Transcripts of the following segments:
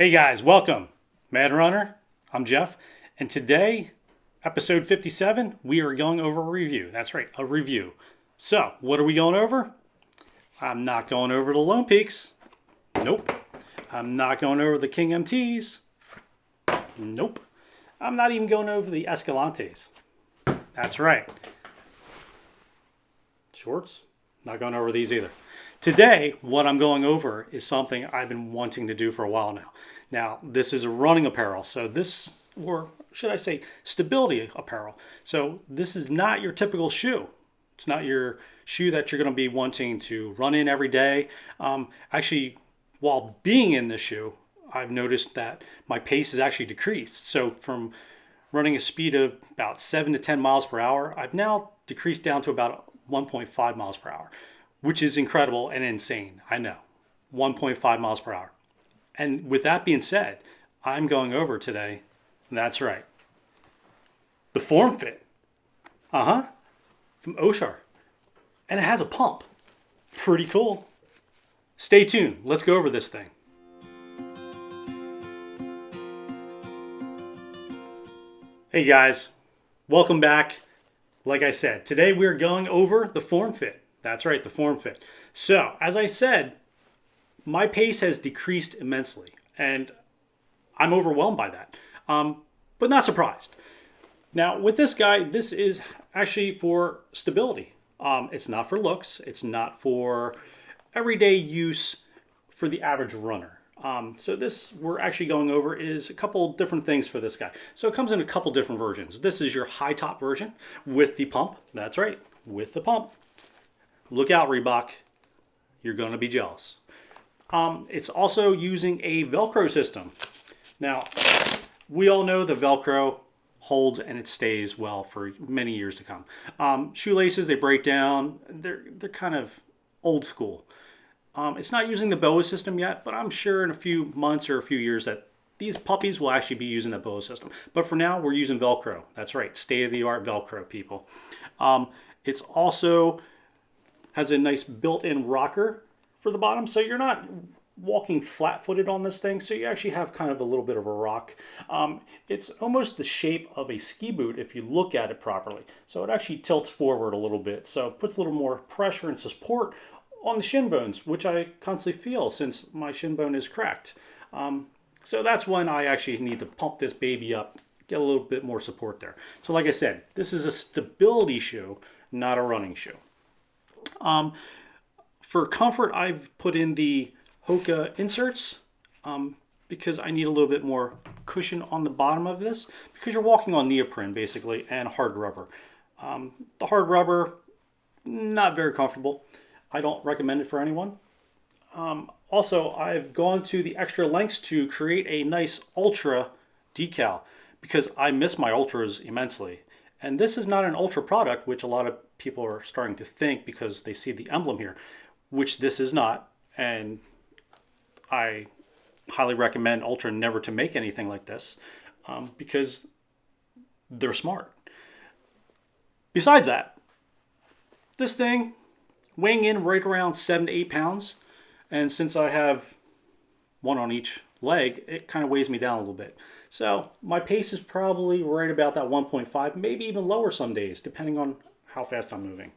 Hey guys, welcome. Madrunner, I'm Jeff, and today, episode 57, we are going over a review. That's right, a review. So, what are we going over? I'm not going over the Lone Peaks. Nope. I'm not going over the King MTs. Nope. I'm not even going over the Escalantes. That's right. Shorts? Not going over these either. Today, what I'm going over is something I've been wanting to do for a while now. Now, this is a running apparel, so this, or should I say, stability apparel. So this is not your typical shoe. It's not your shoe that you're going to be wanting to run in every day. Actually, while being in this shoe, I've noticed that my pace has actually decreased. So from running a speed of about 7 to 10 miles per hour, I've now decreased down to about 1.5 miles per hour, which is incredible and insane. I know, 1.5 miles per hour. And with that being said, I'm going over today, that's right, the Formfit. From Oshar. And it has a pump. Pretty cool. Stay tuned. Let's go over this thing. Hey guys, welcome back. Like I said, today we're going over the Formfit. That's right, the Formfit. So, as I said, my pace has decreased immensely, and I'm overwhelmed by that, but not surprised. Now, with this guy, this is actually for stability. It's not for looks. It's not for everyday use for the average runner. So this we're actually going over is a couple different things for this guy. So it comes in a couple different versions. This is your high top version with the pump. That's right, with the pump. Look out, Reebok. You're going to be jealous. It's also using a Velcro system. Now, we all know the Velcro holds and it stays well for many years to come. Shoelaces, they break down. They're kind of old school. It's not using the BOA system yet, but I'm sure in a few months or a few years that these puppies will actually be using the BOA system. But for now, we're using Velcro. That's right, state-of-the-art Velcro, people. It's also has a nice built-in rocker for the bottom, so you're not walking flat-footed on this thing, so you actually have kind of a little bit of a rock. It's almost the shape of a ski boot if you look at it properly. So it actually tilts forward a little bit, so it puts a little more pressure and support on the shin bones, which I constantly feel since my shin bone is cracked. So that's when I actually need to pump this baby up, get a little bit more support there. So like I said, this is a stability shoe, not a running shoe. For comfort, I've put in the Hoka inserts because I need a little bit more cushion on the bottom of this because you're walking on neoprene basically and hard rubber. The hard rubber, not very comfortable. I don't recommend it for anyone. Also, I've gone to the extra lengths to create a nice Ultra decal because I miss my Ultras immensely. And this is not an Ultra product, which a lot of people are starting to think because they see the emblem here, which this is not. And I highly recommend Ultra never to make anything like this because they're smart. Besides that, this thing weighing in right around 7 to 8 pounds. And since I have one on each leg, it kind of weighs me down a little bit. So my pace is probably right about that 1.5, maybe even lower some days, depending on how fast I'm moving.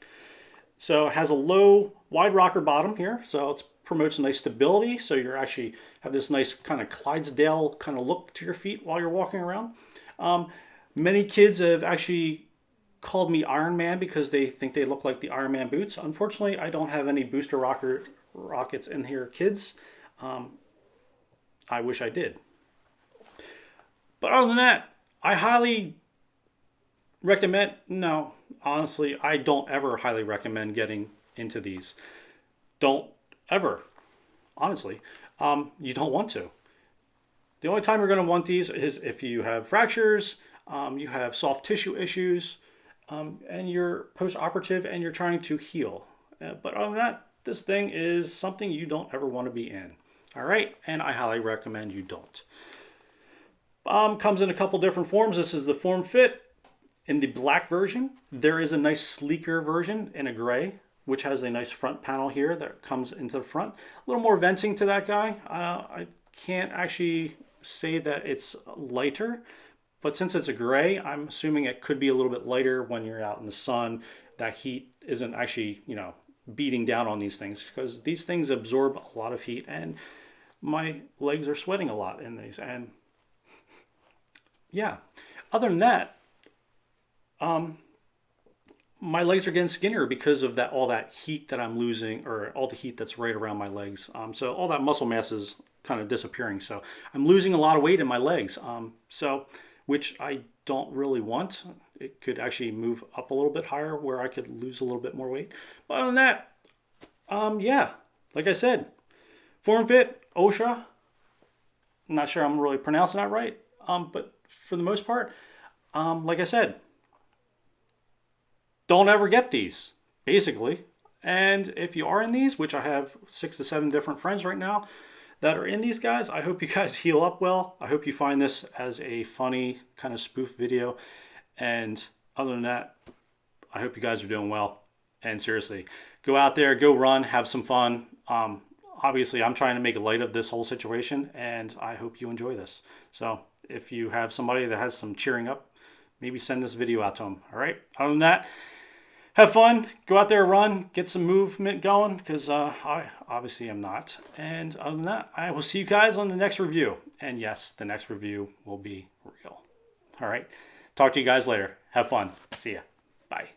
So it has a low, wide rocker bottom here, so it promotes a nice stability. So you actually have this nice kind of Clydesdale kind of look to your feet while you're walking around. Many kids have actually called me Iron Man because they think they look like the Iron Man boots. Unfortunately, I don't have any booster rockets in here, kids. I wish I did. But other than that, I highly recommend, no, honestly, I don't ever highly recommend getting into these. Don't ever, honestly. You don't want to. The only time you're going to want these is if you have fractures, you have soft tissue issues, and you're post-operative and you're trying to heal. But other than that, this thing is something you don't ever want to be in. All right, and I highly recommend you don't. Comes in a couple different forms. This is the Formfit in the black version. There is a nice sleeker version in a gray, which has a nice front panel here that comes into the front. A little more venting to that guy. I can't actually say that it's lighter, but since it's a gray, I'm assuming it could be a little bit lighter when you're out in the sun. That heat isn't actually, beating down on these things, because these things absorb a lot of heat, and my legs are sweating a lot in these. And yeah, other than that, my legs are getting skinnier because of that, all that heat that I'm losing, or all the heat that's right around my legs. So all that muscle mass is kind of disappearing. So I'm losing a lot of weight in my legs. Which I don't really want. It could actually move up a little bit higher where I could lose a little bit more weight. But other than that, yeah, like I said, Formfit, OSHA. I'm not sure I'm really pronouncing that right. But for the most part, like I said, don't ever get these, basically. And if you are in these, which I have 6 to 7 different friends right now that are in these guys, I hope you guys heal up well. I hope you find this as a funny kind of spoof video. And other than that, I hope you guys are doing well. And seriously, go out there, go run, have some fun. Obviously, I'm trying to make light of this whole situation, and I hope you enjoy this. So if you have somebody that has some cheering up, maybe send this video out to them. All right. Other than that, have fun. Go out there, run, get some movement going, because I obviously am not. And other than that, I will see you guys on the next review. And yes, the next review will be real. All right. Talk to you guys later. Have fun. See ya. Bye.